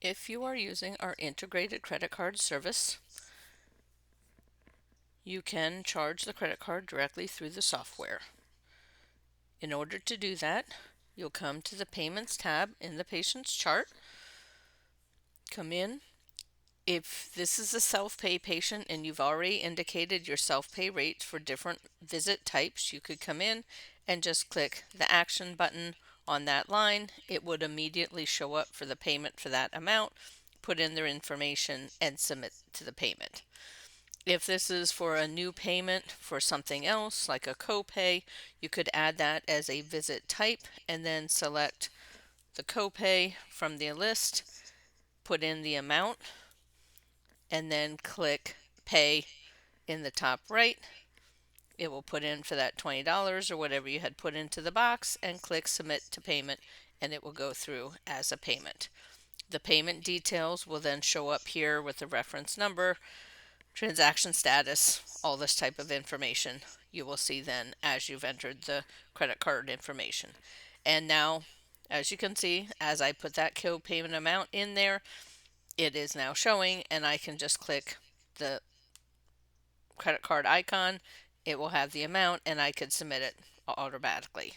If you are using our integrated credit card service, you can charge the credit card directly through the software. In order to do that, you'll come to the Payments tab in the patient's chart, come in. If this is a self-pay patient and you've already indicated your self-pay rates for different visit types, you could come in and just click the action button on that line. It would immediately show up for the payment for that amount, put in their information, and submit to the payment. If this is for a new payment for something else, like a copay, you could add that as a visit type and then select the copay from the list, put in the amount, and then click pay in the top right. It will put in for that $20 or whatever you had put into the box, and click submit to payment, and it will go through as a payment. The payment details will then show up here with the reference number, transaction status, all this type of information you will see then as you've entered the credit card information. And now, as you can see, as I put that co-payment amount in there, it is now showing, and I can just click the credit card icon. It will have the amount, and I could submit it automatically.